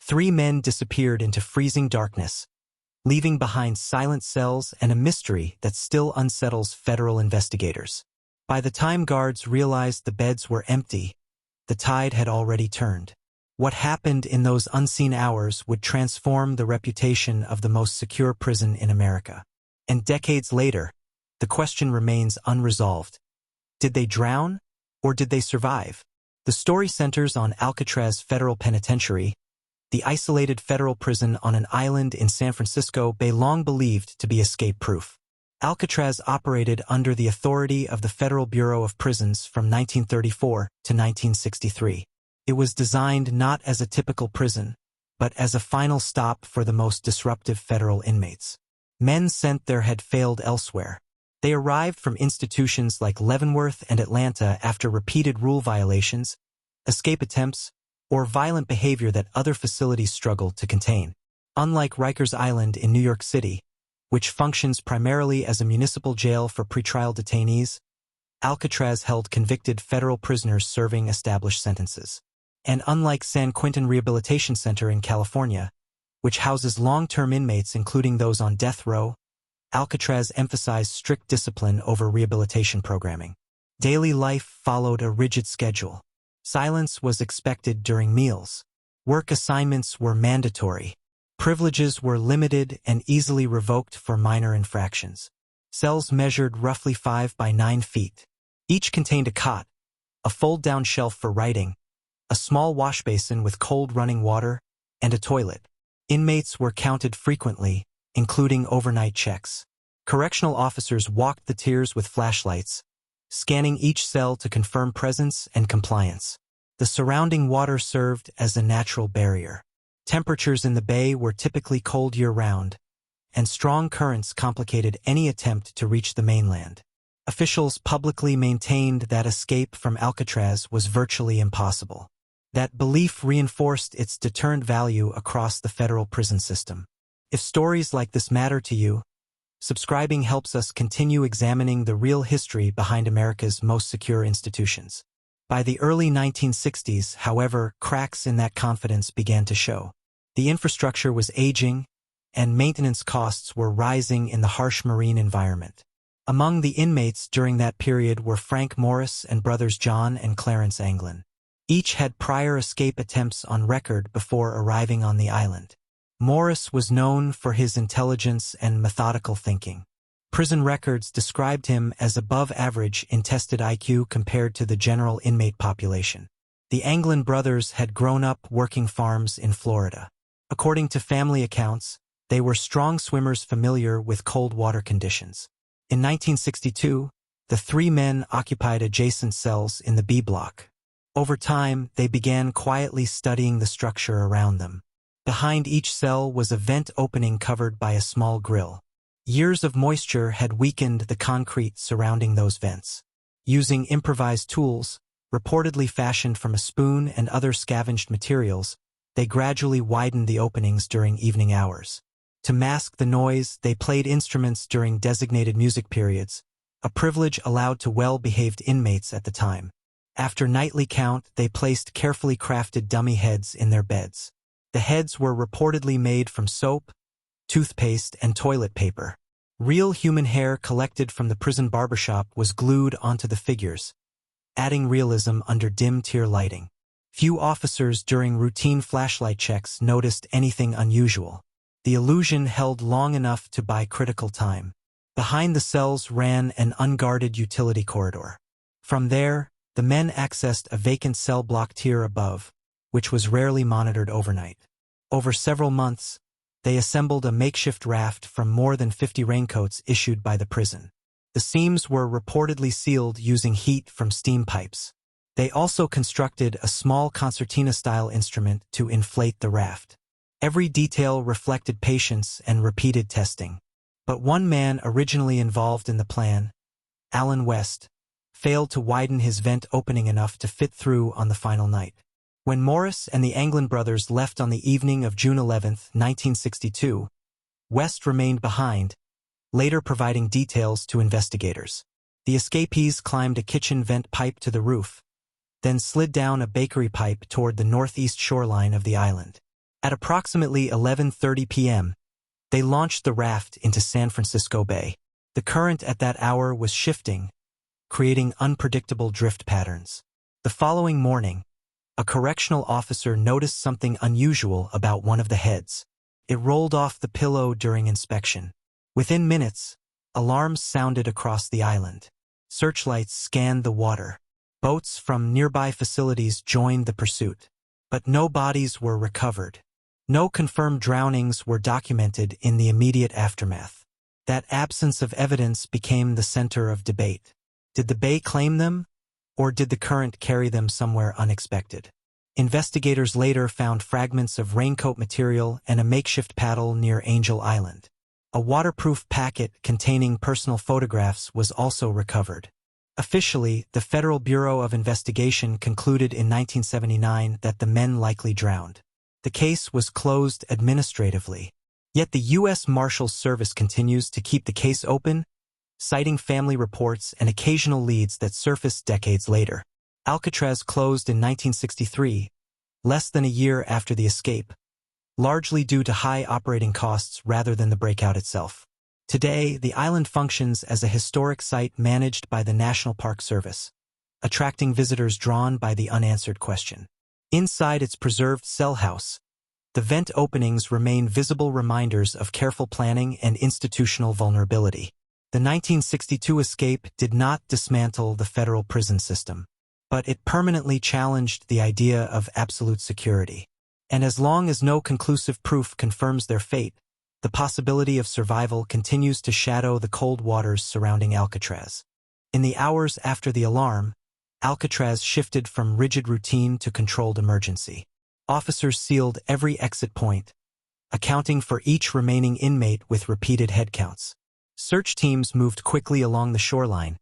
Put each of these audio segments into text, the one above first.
3 men disappeared into freezing darkness, leaving behind silent cells and a mystery that still unsettles federal investigators. By the time guards realized the beds were empty, the tide had already turned. What happened in those unseen hours would transform the reputation of the most secure prison in America. And decades later, the question remains unresolved. Did they drown, or did they survive? The story centers on Alcatraz Federal Penitentiary, the isolated federal prison on an island in San Francisco Bay long believed to be escape-proof. Alcatraz operated under the authority of the Federal Bureau of Prisons from 1934 to 1963. It was designed not as a typical prison, but as a final stop for the most disruptive federal inmates. Men sent there had failed elsewhere. They arrived from institutions like Leavenworth and Atlanta after repeated rule violations, escape attempts, or violent behavior that other facilities struggled to contain. Unlike Rikers Island in New York City, which functions primarily as a municipal jail for pretrial detainees, Alcatraz held convicted federal prisoners serving established sentences. And unlike San Quentin Rehabilitation Center in California, which houses long-term inmates including those on death row, Alcatraz emphasized strict discipline over rehabilitation programming. Daily life followed a rigid schedule. Silence was expected during meals. Work assignments were mandatory. Privileges were limited and easily revoked for minor infractions. Cells measured roughly 5 by 9 feet. Each contained a cot, a fold-down shelf for writing, a small wash basin with cold running water, and a toilet. Inmates were counted frequently, including overnight checks. Correctional officers walked the tiers with flashlights, scanning each cell to confirm presence and compliance. The surrounding water served as a natural barrier. Temperatures in the bay were typically cold year-round, and strong currents complicated any attempt to reach the mainland. Officials publicly maintained that escape from Alcatraz was virtually impossible. That belief reinforced its deterrent value across the federal prison system. If stories like this matter to you, subscribing helps us continue examining the real history behind America's most secure institutions. By the early 1960s, however, cracks in that confidence began to show. The infrastructure was aging, and maintenance costs were rising in the harsh marine environment. Among the inmates during that period were Frank Morris and brothers John and Clarence Anglin. Each had prior escape attempts on record before arriving on the island. Morris was known for his intelligence and methodical thinking. Prison records described him as above average in tested IQ compared to the general inmate population. The Anglin brothers had grown up working farms in Florida. According to family accounts, they were strong swimmers familiar with cold water conditions. In 1962, the 3 men occupied adjacent cells in the B block. Over time, they began quietly studying the structure around them. Behind each cell was a vent opening covered by a small grill. Years of moisture had weakened the concrete surrounding those vents. Using improvised tools, reportedly fashioned from a spoon and other scavenged materials, they gradually widened the openings during evening hours. To mask the noise, they played instruments during designated music periods, a privilege allowed to well-behaved inmates at the time. After nightly count, they placed carefully crafted dummy heads in their beds. The heads were reportedly made from soap, toothpaste, and toilet paper. Real human hair collected from the prison barbershop was glued onto the figures, adding realism under dim tier lighting. Few officers during routine flashlight checks noticed anything unusual. The illusion held long enough to buy critical time. Behind the cells ran an unguarded utility corridor. From there, the men accessed a vacant cell block tier above, which was rarely monitored overnight. Over several months, they assembled a makeshift raft from more than 50 raincoats issued by the prison. The seams were reportedly sealed using heat from steam pipes. They also constructed a small concertina-style instrument to inflate the raft. Every detail reflected patience and repeated testing. But one man originally involved in the plan, Allen West, failed to widen his vent opening enough to fit through on the final night. When Morris and the Anglin brothers left on the evening of June 11, 1962, West remained behind, later providing details to investigators. The escapees climbed a kitchen vent pipe to the roof, then slid down a bakery pipe toward the northeast shoreline of the island. At approximately 11:30 p.m., they launched the raft into San Francisco Bay. The current at that hour was shifting, creating unpredictable drift patterns. The following morning, a correctional officer noticed something unusual about one of the heads. It rolled off the pillow during inspection. Within minutes, alarms sounded across the island. Searchlights scanned the water. Boats from nearby facilities joined the pursuit. But no bodies were recovered. No confirmed drownings were documented in the immediate aftermath. That absence of evidence became the center of debate. Did the bay claim them, or did the current carry them somewhere unexpected? Investigators later found fragments of raincoat material and a makeshift paddle near Angel Island. A waterproof packet containing personal photographs was also recovered. Officially, the Federal Bureau of Investigation concluded in 1979 that the men likely drowned. The case was closed administratively. Yet the U.S. Marshals Service continues to keep the case open, citing family reports and occasional leads that surfaced decades later. Alcatraz closed in 1963, less than a year after the escape, largely due to high operating costs rather than the breakout itself. Today, the island functions as a historic site managed by the National Park Service, attracting visitors drawn by the unanswered question. Inside its preserved cell house, the vent openings remain visible reminders of careful planning and institutional vulnerability. The 1962 escape did not dismantle the federal prison system, but it permanently challenged the idea of absolute security. And as long as no conclusive proof confirms their fate, the possibility of survival continues to shadow the cold waters surrounding Alcatraz. In the hours after the alarm, Alcatraz shifted from rigid routine to controlled emergency. Officers sealed every exit point, accounting for each remaining inmate with repeated head counts. Search teams moved quickly along the shoreline,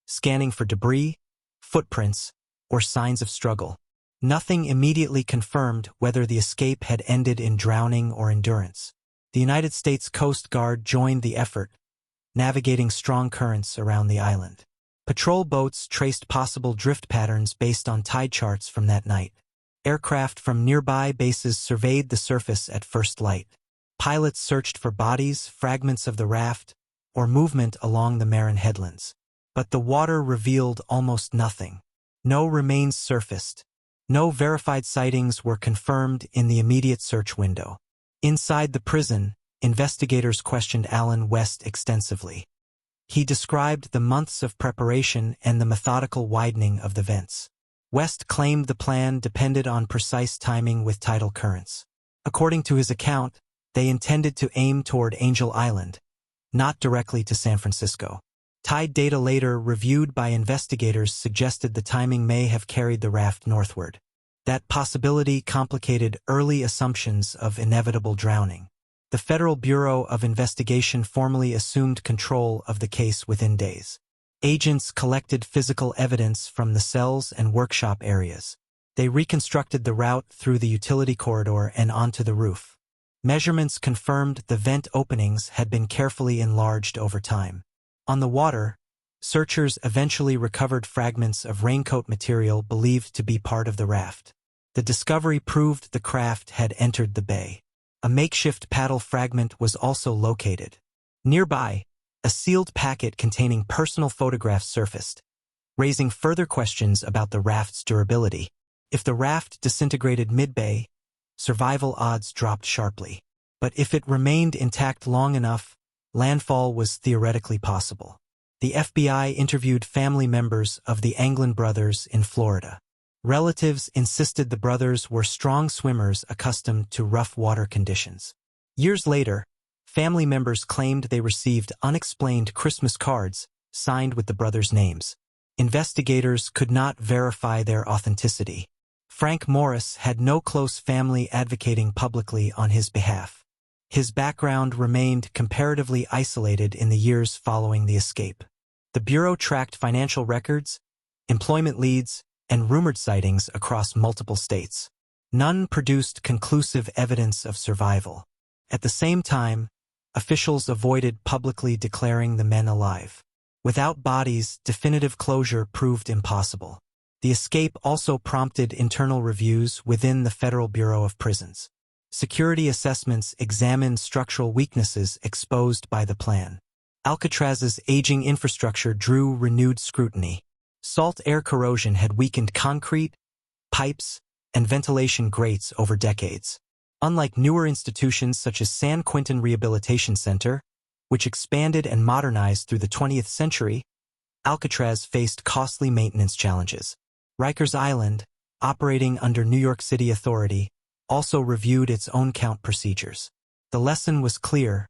scanning for debris, footprints, or signs of struggle. Nothing immediately confirmed whether the escape had ended in drowning or endurance. The United States Coast Guard joined the effort, navigating strong currents around the island. Patrol boats traced possible drift patterns based on tide charts from that night. Aircraft from nearby bases surveyed the surface at first light. Pilots searched for bodies, fragments of the raft, or movement along the Marin headlands. But the water revealed almost nothing. No remains surfaced. No verified sightings were confirmed in the immediate search window. Inside the prison, investigators questioned Alan West extensively. He described the months of preparation and the methodical widening of the vents. West claimed the plan depended on precise timing with tidal currents. According to his account, they intended to aim toward Angel Island, not directly to San Francisco. Tide data later reviewed by investigators suggested the timing may have carried the raft northward. That possibility complicated early assumptions of inevitable drowning. The Federal Bureau of Investigation formally assumed control of the case within days. Agents collected physical evidence from the cells and workshop areas. They reconstructed the route through the utility corridor and onto the roof. Measurements confirmed the vent openings had been carefully enlarged over time. On the water, searchers eventually recovered fragments of raincoat material believed to be part of the raft. The discovery proved the craft had entered the bay. A makeshift paddle fragment was also located. Nearby, a sealed packet containing personal photographs surfaced, raising further questions about the raft's durability. If the raft disintegrated mid-bay, survival odds dropped sharply. But if it remained intact long enough, landfall was theoretically possible. The FBI interviewed family members of the Anglin brothers in Florida. Relatives insisted the brothers were strong swimmers accustomed to rough water conditions. Years later, family members claimed they received unexplained Christmas cards signed with the brothers' names. Investigators could not verify their authenticity. Frank Morris had no close family advocating publicly on his behalf. His background remained comparatively isolated in the years following the escape. The Bureau tracked financial records, employment leads, and rumored sightings across multiple states. None produced conclusive evidence of survival. At the same time, officials avoided publicly declaring the men alive. Without bodies, definitive closure proved impossible. The escape also prompted internal reviews within the Federal Bureau of Prisons. Security assessments examined structural weaknesses exposed by the plan. Alcatraz's aging infrastructure drew renewed scrutiny. Salt air corrosion had weakened concrete, pipes, and ventilation grates over decades. Unlike newer institutions such as San Quentin Rehabilitation Center, which expanded and modernized through the 20th century, Alcatraz faced costly maintenance challenges. Rikers Island, operating under New York City authority, also reviewed its own count procedures. The lesson was clear: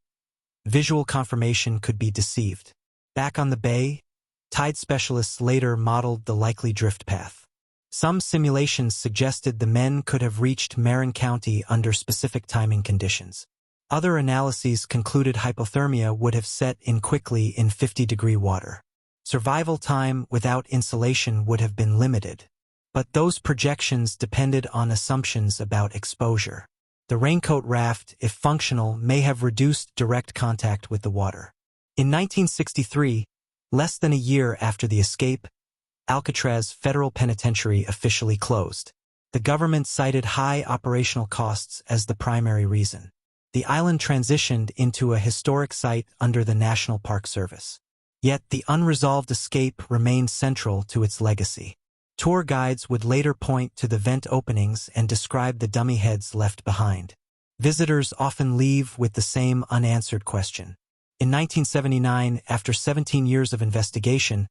visual confirmation could be deceived. Back on the bay, tide specialists later modeled the likely drift path. Some simulations suggested the men could have reached Marin County under specific timing conditions. Other analyses concluded hypothermia would have set in quickly in 50-degree water. Survival time without insulation would have been limited. But those projections depended on assumptions about exposure. The raincoat raft, if functional, may have reduced direct contact with the water. In 1963, less than a year after the escape, Alcatraz Federal Penitentiary officially closed. The government cited high operational costs as the primary reason. The island transitioned into a historic site under the National Park Service. Yet the unresolved escape remained central to its legacy. Tour guides would later point to the vent openings and describe the dummy heads left behind. Visitors often leave with the same unanswered question. In 1979, after 17 years of investigation,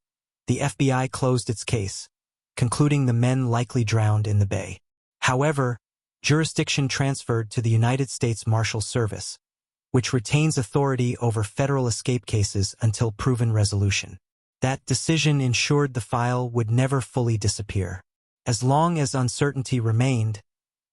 the FBI closed its case, concluding the men likely drowned in the bay. However, jurisdiction transferred to the United States Marshals Service, which retains authority over federal escape cases until proven resolution. That decision ensured the file would never fully disappear. As long as uncertainty remained,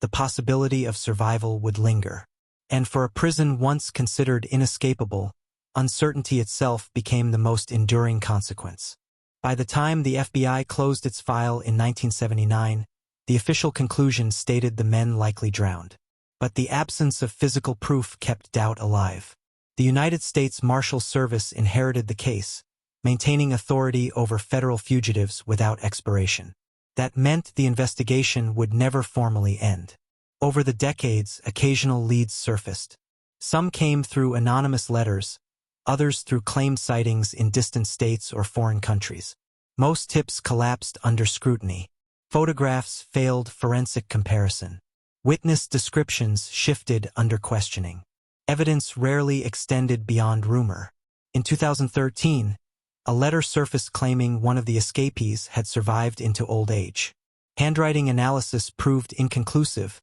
the possibility of survival would linger. And for a prison once considered inescapable, uncertainty itself became the most enduring consequence. By the time the FBI closed its file in 1979, the official conclusion stated the men likely drowned. But the absence of physical proof kept doubt alive. The United States Marshals Service inherited the case, maintaining authority over federal fugitives without expiration. That meant the investigation would never formally end. Over the decades, occasional leads surfaced. Some came through anonymous letters, others through claimed sightings in distant states or foreign countries. Most tips collapsed under scrutiny. Photographs failed forensic comparison. Witness descriptions shifted under questioning. Evidence rarely extended beyond rumor. In 2013, a letter surfaced claiming one of the escapees had survived into old age. Handwriting analysis proved inconclusive,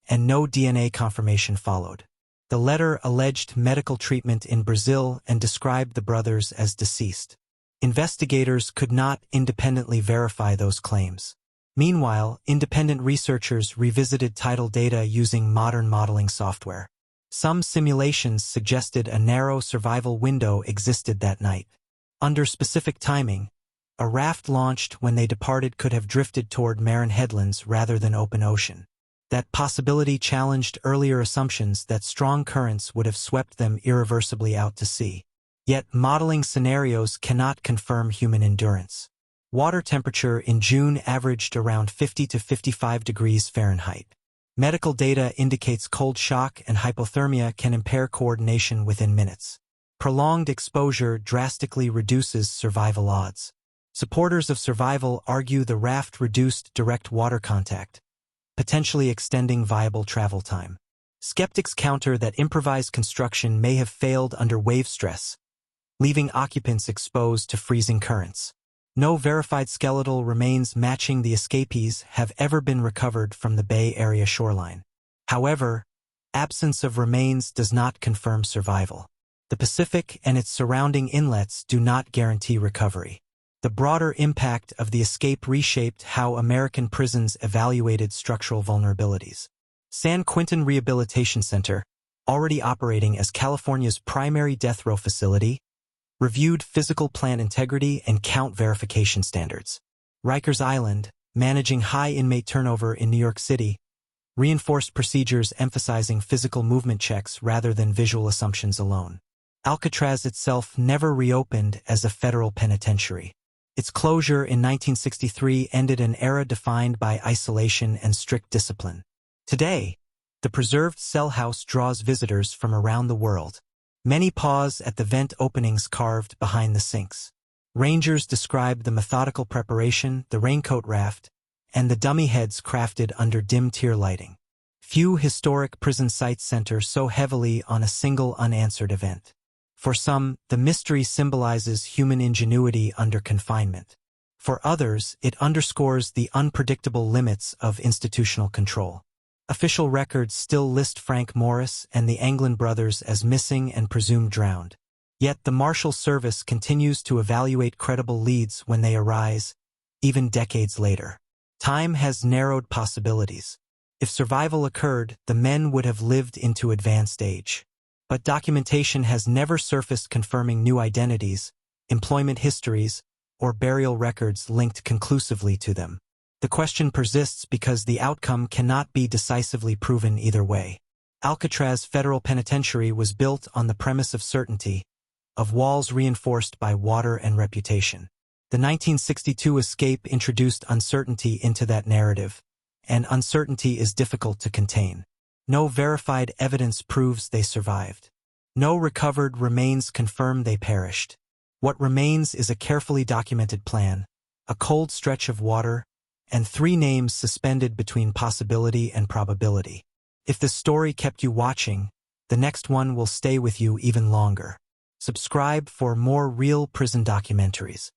and no DNA confirmation followed. The letter alleged medical treatment in Brazil and described the brothers as deceased. Investigators could not independently verify those claims. Meanwhile, independent researchers revisited tidal data using modern modeling software. Some simulations suggested a narrow survival window existed that night. Under specific timing, a raft launched when they departed could have drifted toward Marin headlands rather than open ocean. That possibility challenged earlier assumptions that strong currents would have swept them irreversibly out to sea. Yet modeling scenarios cannot confirm human endurance. Water temperature in June averaged around 50 to 55 degrees Fahrenheit. Medical data indicates cold shock and hypothermia can impair coordination within minutes. Prolonged exposure drastically reduces survival odds. Supporters of survival argue the raft reduced direct water contact, potentially extending viable travel time. Skeptics counter that improvised construction may have failed under wave stress, leaving occupants exposed to freezing currents. No verified skeletal remains matching the escapees have ever been recovered from the Bay Area shoreline. However, absence of remains does not confirm survival. The Pacific and its surrounding inlets do not guarantee recovery. The broader impact of the escape reshaped how American prisons evaluated structural vulnerabilities. San Quentin Rehabilitation Center, already operating as California's primary death row facility, reviewed physical plant integrity and count verification standards. Rikers Island, managing high inmate turnover in New York City, reinforced procedures emphasizing physical movement checks rather than visual assumptions alone. Alcatraz itself never reopened as a federal penitentiary. Its closure in 1963 ended an era defined by isolation and strict discipline. Today, The preserved cell house draws visitors from around the world. Many pause at the vent openings carved behind the sinks. Rangers describe the methodical preparation, the raincoat raft, and the dummy heads crafted under dim tier lighting. Few historic prison sites center so heavily on a single unanswered event. For some, the mystery symbolizes human ingenuity under confinement. For others, it underscores the unpredictable limits of institutional control. Official records still list Frank Morris and the Anglin brothers as missing and presumed drowned. Yet the Marshal Service continues to evaluate credible leads when they arise, even decades later. Time has narrowed possibilities. If survival occurred, the men would have lived into advanced age. But documentation has never surfaced confirming new identities, employment histories, or burial records linked conclusively to them. The question persists because the outcome cannot be decisively proven either way. Alcatraz Federal Penitentiary was built on the premise of certainty, of walls reinforced by water and reputation. The 1962 escape introduced uncertainty into that narrative, and uncertainty is difficult to contain. No verified evidence proves they survived. No recovered remains confirm they perished. What remains is a carefully documented plan, a cold stretch of water, and 3 names suspended between possibility and probability. If the story kept you watching, the next one will stay with you even longer. Subscribe for more real prison documentaries.